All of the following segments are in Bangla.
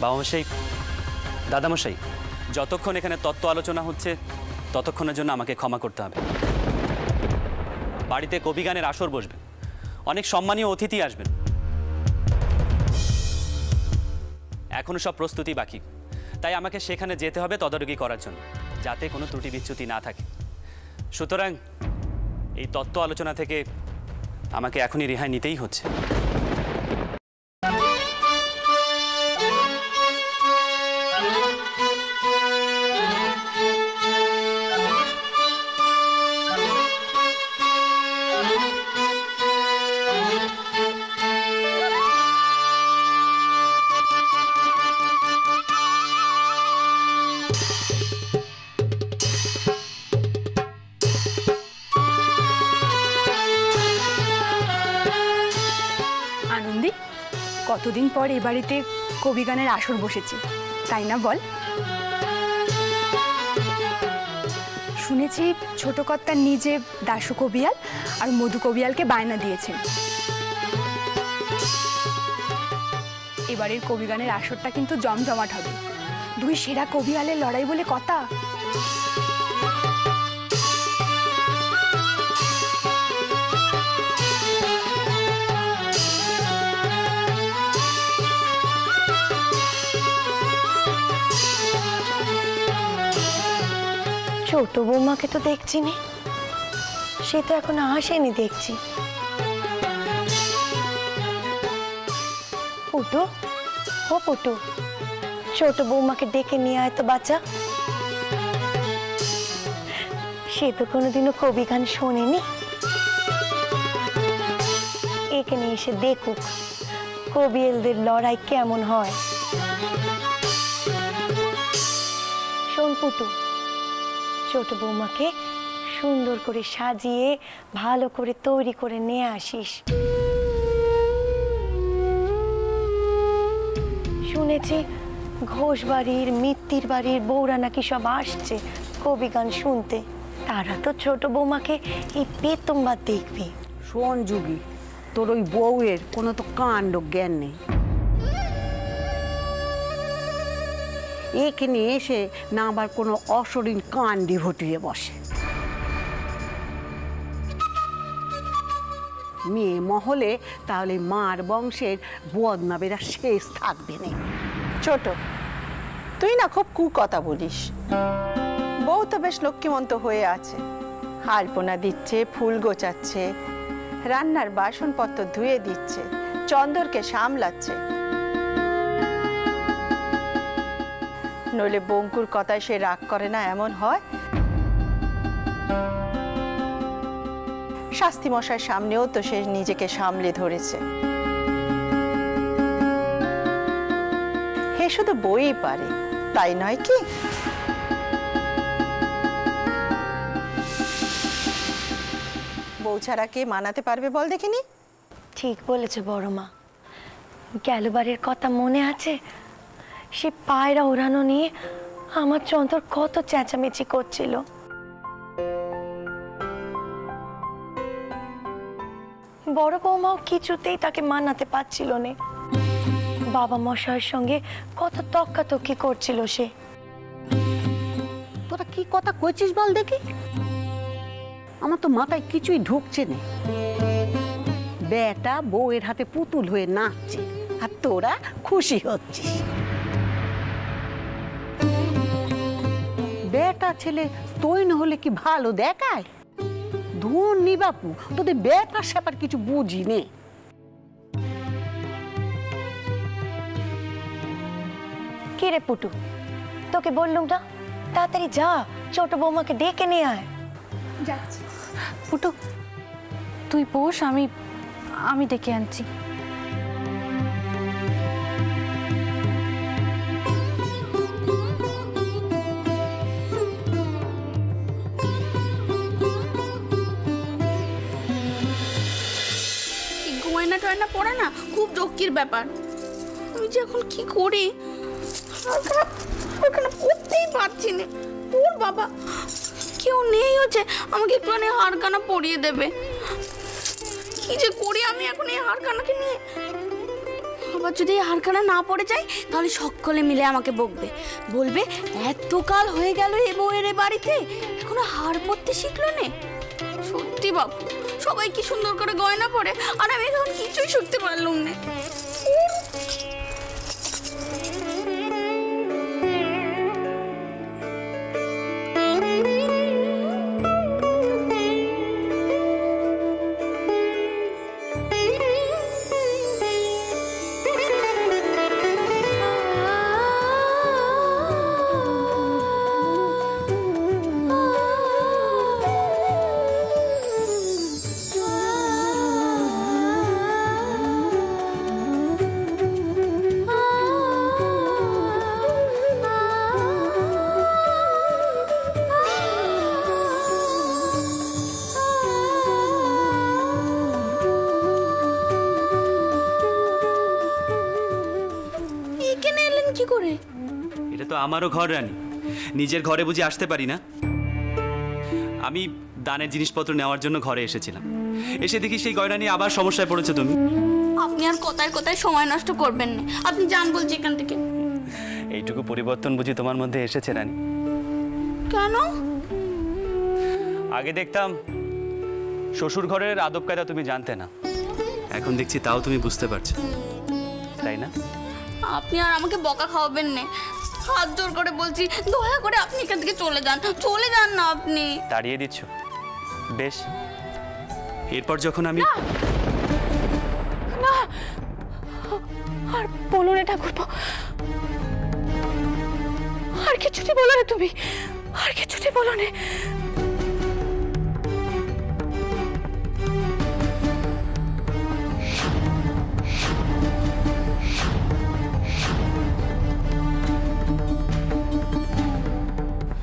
বাবামশাই, দাদামশাই, যতক্ষণ এখানে তত্ত্ব আলোচনা হচ্ছে ততক্ষণের জন্য আমাকে ক্ষমা করতে হবে। বাড়িতে কবিগানের আসর বসবে, অনেক সম্মানীয় অতিথি আসবেন। এখনো সব প্রস্তুতি বাকি, তাই আমাকে সেখানে যেতে হবে তদারকি করার জন্য, যাতে কোনো ত্রুটি বিচ্যুতি না থাকে। সুতরাং এই তত্ত্ব আলোচনা থেকে আমাকে এখনই রেহাই নিতেই হচ্ছে। আনন্দি, কতদিন পর এ বাড়িতে কবিগানের আসর বসেছে, তাই না বল? শুনেছি ছোট কর্তার নিজে দাশু কবিয়াল আর মধু কবিয়ালকে বায়না দিয়েছেন। এবারের কবিগানের আসরটা কিন্তু জমজমাট হবে। দুই সেরা কবিয়ালের লড়াই বলে কথা। ছোট বৌমাকে তো দেখছি নি, সে তো এখন আসেনি দেখছি। পুটু, ও পুটু, ছোট বৌমাকে ডেকে নিয়ে আয় তো বাচ্চা। সে তো কোনোদিনও কবি গান শোনেনি, এখানে এসে দেখুক কবিয়েলদের লড়াই কেমন হয়। শোন পুটু, ছোট বৌমাকে সুন্দর করে সাজিয়ে ভালো করে তৈরি করে নিয়ে আসিস। শুনেছি ঘোষ বাড়ির, মিত্তির বাড়ির বউরা নাকি সব আসছে কবি গান শুনতে। তারা তো ছোট বৌমাকে এই পেতমবার দেখবে। শোন যুগি, তোর ওই বউয়ের কোনো তো কাণ্ড জ্ঞান নেই। এখানে এসে না আবার কোনো অশরীর কাণ্ডি ঘটিয়ে বসে। মেয়ে মহলে তাহলে মার বংশের বদনামের আর শেষ থাকবে না। ছোট, তুই না খুব কথা বলিস। বউ তো বেশ লক্ষ্মীমন্ত হয়ে আছে, আলপনা দিচ্ছে, ফুল গোছাচ্ছে, রান্নার বাসনপত্র ধুয়ে দিচ্ছে, চন্দরকে সামলাচ্ছে। নইলে বঙ্কুর কথায় সে রাগ করে না এমন হয়? শাস্তি মশাইয়ের সামনেও তো সে নিজেকে সামলে ধরেছে। হে শুধু বই পারে, তাই নয় কি? বউ ছাড়া কে মানাতে পারবে বল দেখিনি? ঠিক বলেছে বড় মা। গেলবারের কথা মনে আছে? সে পায়রা ওড়ানো নিয়ে আমার চন্দর কত চেঁচামেচি করছিল। বড় বৌমাও কিছুতেই তাকে মানাতে পারছিল না। বাবা মশাইয়ের সঙ্গে কত তক্কাতক্কি করছিল সে। তোরা কি কথা কইছিস বল দেখি? আমার তো মাথায় কিছুই ঢুকছে না। বেটা বউয়ের হাতে পুতুল হয়ে নাচছে আর তোরা খুশি হচ্ছিস। বেটা ছেলে তৈন হলে কি ভালো দেখায়? ধুননি বাপু, তোদের বেটা স্যাপার কিছু বুঝি নে। কি রে পুটু, তোকে বললুম না তাড়াতাড়ি যা, ছোট বৌমাকে ডেকে নিয়ে আয়। যাচ্ছি। পুটু, তুই বস, আমি ডেকে আনছি। গয়না টয়না পরা না খুব দক্ষির ব্যাপার। আমি যে এখন কি করি, ওখানে পড়তেই পারছি না। ওর বাবা কেউ নেই হচ্ছে আমাকে একটুখানি হারকানা পরিয়ে দেবে। কি যে করি আমি এখন এই হারকানাকে নিয়ে? এবার যদি এই হারখানা না পড়ে যায় তাহলে সকলে মিলে আমাকে বকবে, বলবে এতকাল হয়ে গেল এ বউয়ের এ বাড়িতে এখনো হার পড়তে শিখলো নে। সত্যি বাবু, সবাই কি সুন্দর করে গয়না পরে আর আমি এখন কিছুই শিখতে পারলাম না। এখানে এলেন কি করে? এটা তো আমারও ঘর রানী, নিজের ঘরে বুঝি আসতে পারি না? আমি দানের জিনিসপত্র নেওয়ার জন্য ঘরে এসেছিলাম, এসে দেখি সেই গয়না নিয়ে আবার সমস্যায় পড়েছো তুমি। আপনি আর কোথায় কোথায় সময় নষ্ট করবেন না, আপনি যান বলছি এখান থেকে। এইটুকু পরিবর্তন বুঝি তোমার মধ্যে এসেছে রানী? কেন? আগে দেখতাম শ্বশুর ঘরের আদব কায়দা তুমি জানতে না, এখন দেখছি তাও তুমি বুঝতে পারছো, তাই না? আপনি আর আমাকে বকা খাওয়াবেন না, হাত জোর করে বলছি, দয়া করে আপনি এখান থেকে চলে যান, চলে যান না আপনি। তাড়িয়ে দিচ্ছ? বেশ, এরপর যখন আমি আর বলো না ঠাকুরপো, আর কিছুটি বলো না তুমি, আর কিছুটি বলো না।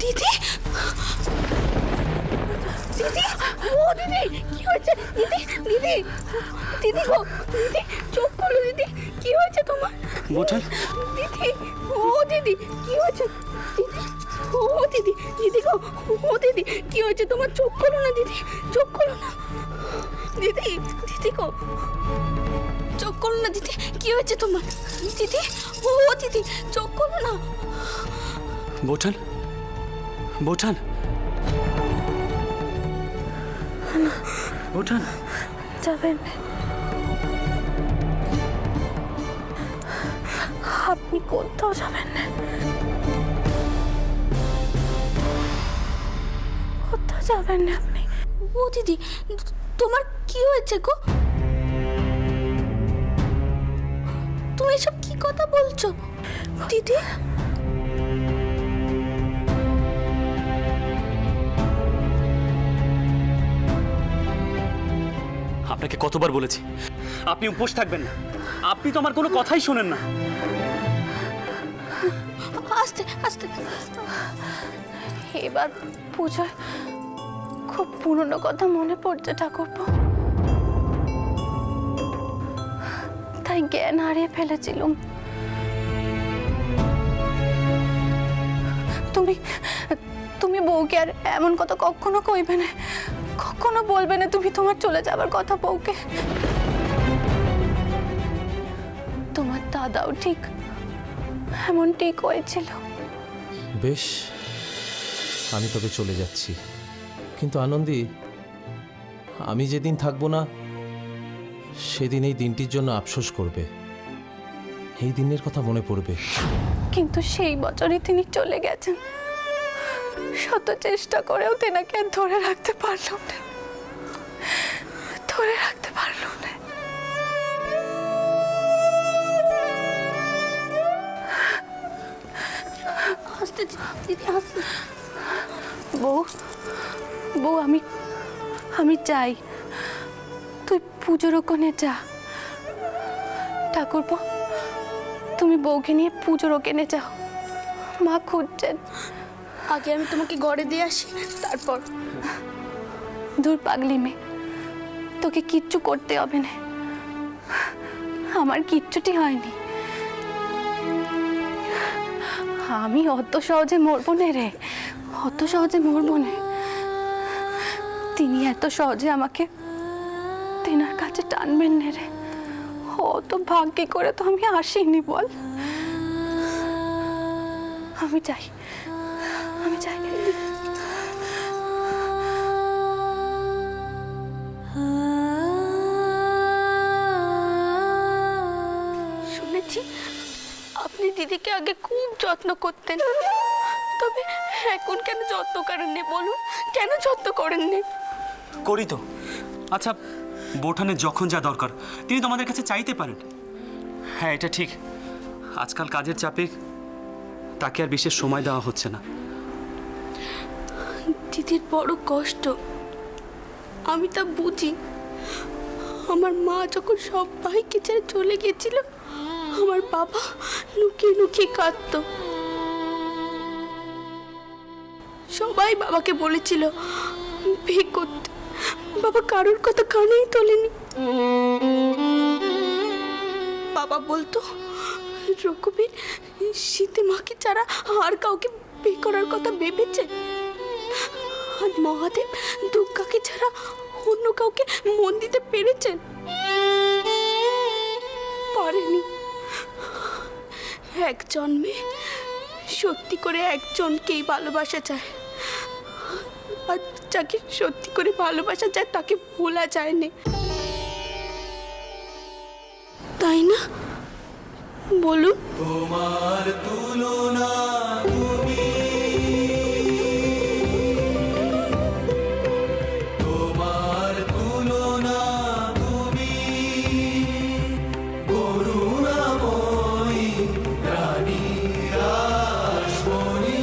দিদি, দিদি, ও দিদি, কি হয়েছে দিদি? দিদি, দিদি গো, দিদি চোখ খোলো দিদি, কি হয়েছে তোমার? বোঠান, দিদি, ও দিদি, কি হয়েছে? দিদি, ও দিদি, দিদি গো, ও দিদি, কি হয়েছে তোমার? চোখ খোলো না দিদি, চোখ খোলো না দিদি, দিদি গো, চোখ খোলো না দিদি, কি হয়েছে তোমার? দিদি, ও দিদি, চোখ খোলো না। বোঠান, বোঠান, বোঠান, যাবেন আপনি, কোথাও যাবেন না, কোথাও যাবেন না আপনি। ও দিদি, তোমার কি হয়েছে গো? তুমি এসব কি কথা বলছো দিদি? আপনাকে কতবার বলেছি আপনি উপোস থাকবেন না, আপনি তো আমার কোনো কথাই শোনেন না। আস্তে আস্তে। এবার পুজোয় খুব পুরনো কথা মনে পড়ছে ঠাকুরপো, তাই জ্ঞান হারিয়ে ফেলেছিলাম। তুমি তুমি বউকে আর এমন কথা কখনো কইবে না, কখনো বলবে না তুমি তোমার চলে যাবার কথা বউকে। তোমার দাদাও ঠিক এমন ঠিক হয়েছিল। বেশ, আমি তবে চলে যাচ্ছি, কিন্তু আনন্দী, আমি যেদিন থাকবো না সেদিন এই দিনটির জন্য আফসোস করবে, এই দিনের কথা মনে পড়বে। কিন্তু সেই বছরই তিনি চলে গেছেন, শত চেষ্টা করেও তেনাকে আর ধরে রাখতে পারলাম না, ধরে রাখতে পারলাম না। আস্তে দিদি, আস্তে। বউ, বউ, আমি চাই তুই পুজোর ওখানে যা। ঠাকুরপো, তুমি বউকে নিয়ে পুজোর ওখানে যাও, মা খুঁজছেন। আগে আমি তোমাকে ঘরে দিয়ে আসি, তারপর। দূর পাগলি মেয়ে, তোকে কিচ্ছু করতে হবে না, আমার কিচ্ছুটি হয়নি। আমি অত সহজে মরবো না রে, অত সহজে মরবো না। তিনি এত সহজে আমাকে তেনার কাছে টানবেন না রে, অত ভাগ্যে করে তো আমি আসিনি বল। আমি চাই শুনেছি আপনি দিদিকে আগে খুব যত্ন করতেন, তবে এখন কেন যত্ন করেননি বলুন? কেন যত্ন করেননি? করি তো। আচ্ছা, বোঠানের যখন যা দরকার তিনি তোমাদের কাছে চাইতে পারেন। হ্যাঁ, এটা ঠিক, আজকাল কাজের চাপে তাকে আর বিশেষ সময় দেওয়া হচ্ছে না। দিদির বড় কষ্ট, আমি তা বুঝি। আমার মা যখন সবাইকে ছেড়ে চলে গেছিল, আমার বাবা লুকিয়ে লুকিয়ে কাঁদত। সবাই বাবাকে বলেছিল বিয়ে করতে, বাবা কারোর কথা কানেই তোলেনি। বাবা বলতো রঘুবীর শীতে মাকে ছাড়া আর কাউকে বিয়ে করার কথা ভেবেছে, আর মহাদেব দুর্গাকে ছাড়া অন্য কাউকে মন দিতে পেরেছেন? পারেনি। এক জন্মে সত্যি করে একজনকেই ভালোবাসা যায়, আর যাকে সত্যি করে ভালোবাসা যায় তাকে ভোলা যায় না, তাই না? বলুন। তোমার তুলনা তুমি, তোমার তুলনা তুমি, করুণাময়ী রানী রাসমণি।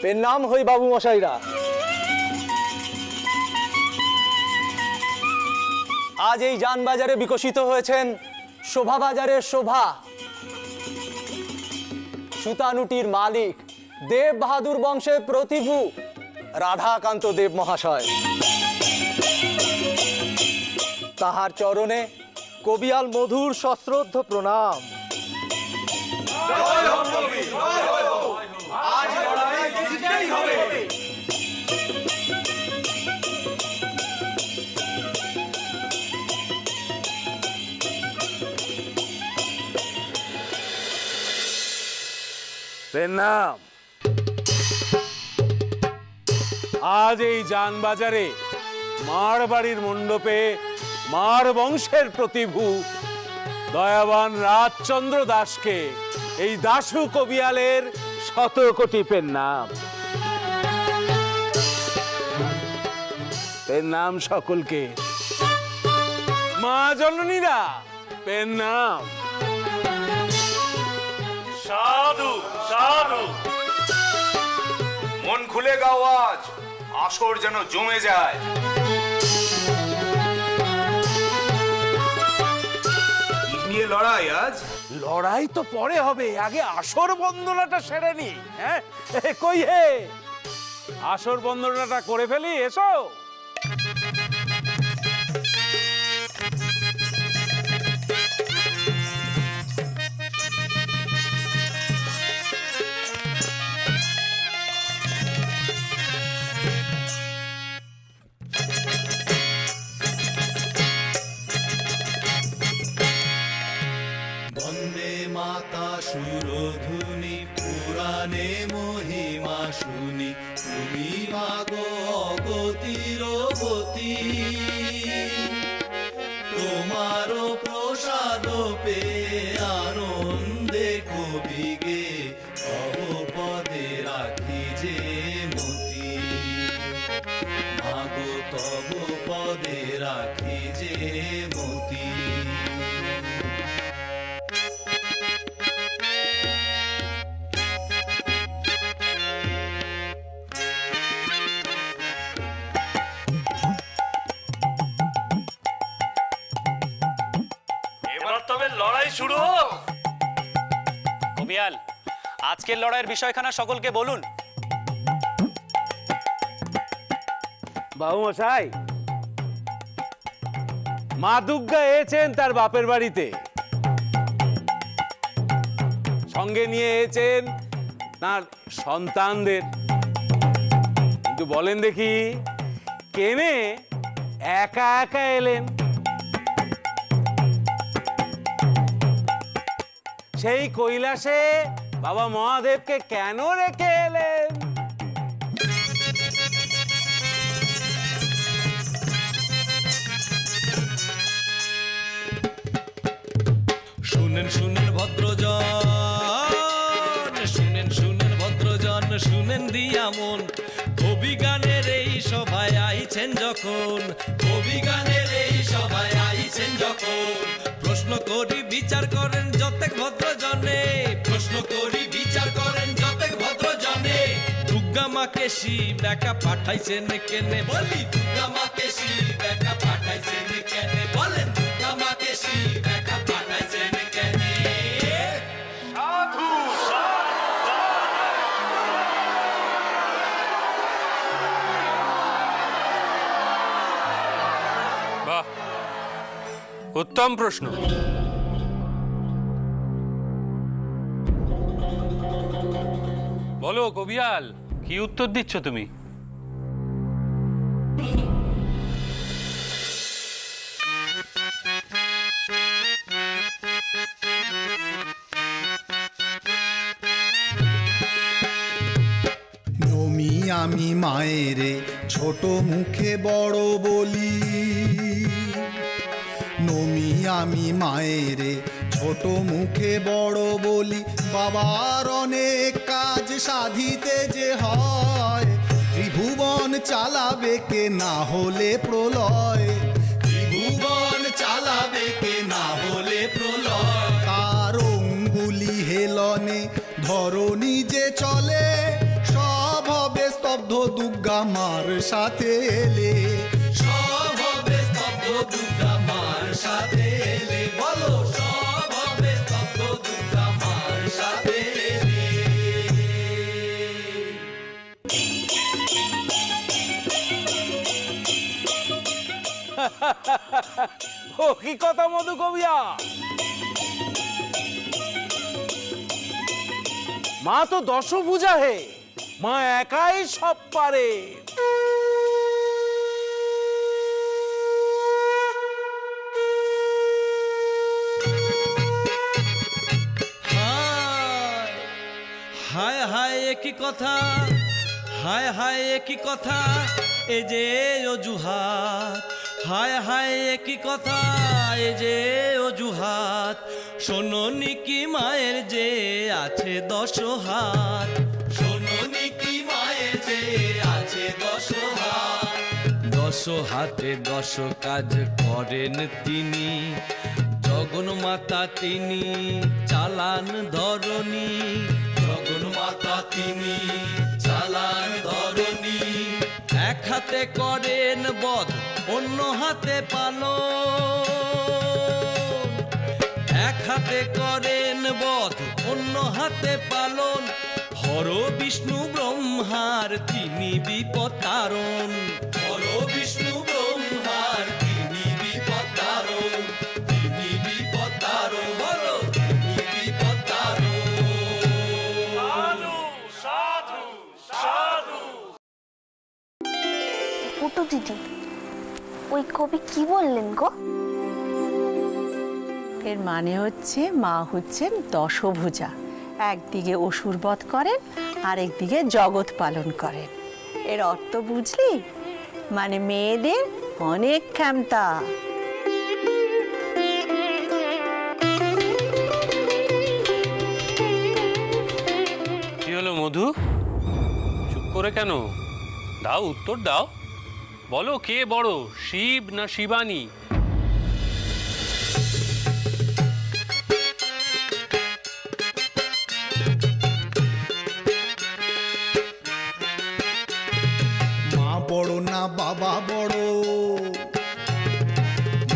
পেন নাম হই বাবু মশাইরা, আজ এই যানবাজারে বিকশিত হয়েছেন শোভাবাজারের শোভা। সুতানুটির মালিক দেব বাহাদুর বংশের প্রতিভু রাধাকান্ত দেব মহাশয়। তাহার চরণে কবিয়াল মধুর সশ্রদ্ধ প্রণাম। নাম আজ এই যানবাজারে মার বাড়ির মণ্ডপে মার বংশের প্রতিভু দয়াবান রাজচন্দ্র দাসকে এই দাশু কবিয়ালের 100 কোটি পেন নাম। পেন নাম সকলকে, মা জননীরা পেন নাম। সাধু সাধু, মন খুলে গাও, আজ আসর যেন জমে যায়। কি নিয়ে লড়াই আজ? লড়াই তো পরে হবে, আগে আসর বন্দনাটা সেরে নি। হ্যাঁ, কই হে, আসর বন্দনাটা করে ফেলি, এসো। বন্দে মাতা সুরধুনি, পুরাণে মহিমা শুনি, তুমি মাগো অগতির গতি। তোমারও প্রসাদ পে আনন্দে কবিগে, তব পদে রাখি যে মতি। মাগো তব পদে রাখি যে মতি। তবে লড়াই শুরু হোক। কবিয়াল, আজকের লড়াইয়ের বিষয়খানা সকলকে বলুন। বাবু মশাই, মা দুর্গা এসেছেন তার বাপের বাড়িতে, সঙ্গে নিয়ে এসেছেন তার সন্তানদের। কিন্তু বলেন দেখি কেনে একা একা এলেন? সেই কৈলাসে বাবা মহাদেবকে কেন রেখে এলেন? শুনেন শুনেন ভদ্রজন, শুনেন শুনেন ভদ্রজন, শুনেন দিয়া মন। কবি গানের এই সভায় আইছেন যখন, কবি গানের এই সভায় আইছেন যখন, প্রশ্ন করি বিচার করেন যতেক ভদ্রজনে, প্রশ্ন করি বিচার করেন যতেক ভদ্রজনে। দুর্গা মাকে শিব একা পাঠাইছেন কেনে? বলি দুর্গা মাকে শিব একা পাঠাইছেন কেনে? বলেন দুর্গা মাকে শিব একা পাঠাইছেন কেনে? সাধু বাহ, উত্তম প্রশ্ন। বলো কবিয়াল, কি উত্তর দিচ্ছ তুমি? নমি আমি মায়েরে ছোট মুখে বড় বলি, নমি আমি মায়েরে ছোট মুখে বড় বলি। বাবার অনেক কাজ সাধিতে যে হয়, ত্রিভুবন চালাবে কে না হলে প্রলয়, ত্রিভুবন চালাবে কে না হলে প্রলয়। তার অঙ্গুলি হেলনে ধরণী যে চলে, সব হবে স্তব্ধ দুর্গা মার সাথে এলে, সব হবে স্তব্ধ দুর্গা মার সাথে এলে। বলো সব হবে স্তব্ধ দুর্গা মার সাথে এলে। ও কি কথা মধু কবিয়া, মা তো দশভুজা হে, মা একাই সব পারে। হায় হায় একই কথা, হায় হায় একই কথা, এ যে অজুহাত, হায় হায় একই কথা, এ যে অজুহাত। শোনোনি কি মায়ের যে আছে 10 হাত, শোনোনি কি মায়ের যে আছে 10 হাত। 10 হাতে 10 কাজ করেন তিনি, জগন মাতা তিনি চালান ধরণী, জগন মাতা তিনি চালান ধরণী। এক হাতে করেন বধ, অন্য হাতে পালন, এক হাতে করেন বধ, অন্য হাতে পালন। হর বিষ্ণু ব্রহ্মার তিনি বিপদ তারণ, হর বিষ্ণু ব্রহ্মার তিনি বিপদ তারণ, তিনি বিপদ তারণ। বলো তিনি বিপদ তারণ। সাধু সাধু। পুটু দিদি, ওই কবি কি বললেন গো? এর মানে হচ্ছে মা হচ্ছেন দশভুজা, একদিকে অসুর বধ করেন আর একদিকে জগৎ পালন করেন। এর অর্থ বুঝলি? মানে মেয়েদের অনেক ক্ষমতা। কি হলো মধু, চুপ করে কেন? দাও উত্তর দাও, বলো কে বড়, শিব না শিবানী? মা বড় না বাবা বড়,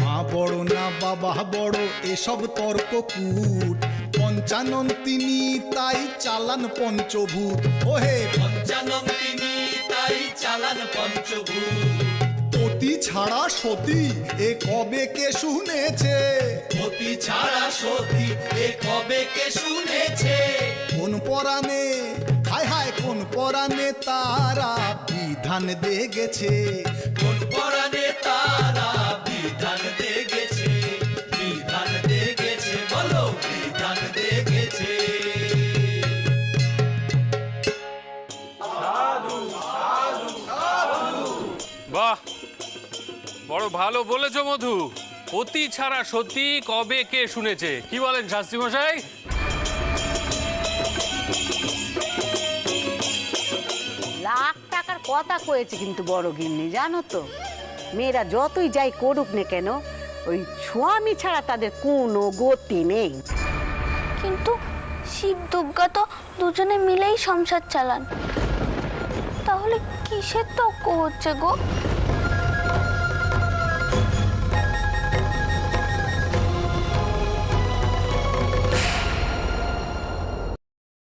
মা বড় না বাবা বড়, এসব তর্ক কূট। পঞ্চানন তিনি তাই চালান পঞ্চভূত। ওহে পঞ্চানন তিনি তাই চালান পঞ্চভূত। পতি ছাড়া সতী এ কবে কে শুনেছে, পতি ছাড়া সতী এ কবে কে শুনেছে? কোন পরাণে, হায় হায় কোন পরাণে তারা বিধান দে গেছে, কোন পরাণে তারা বিধান দে গেছে, বিধান দে গেছে, বলো বিধান দে গেছে। বাহ, বড় ভালো বলেছো মধু। অতি ছাড়া সত্যি কবে কে শুনেছে, কি বলেন শাস্ত্রী মশাই? লাখ টাকার কথা কয়েছে কিন্তু বড় গিন্নি, জানো তো মেয়েরা যতই যাই করুক না কেন ওই স্বামী ছাড়া তাদের কোনো গতি নেই। কিন্তু শিব দুর্গা তো দুজনে মিলেই সংসার চালান, তাহলে কিসের তর্ক হচ্ছে গো?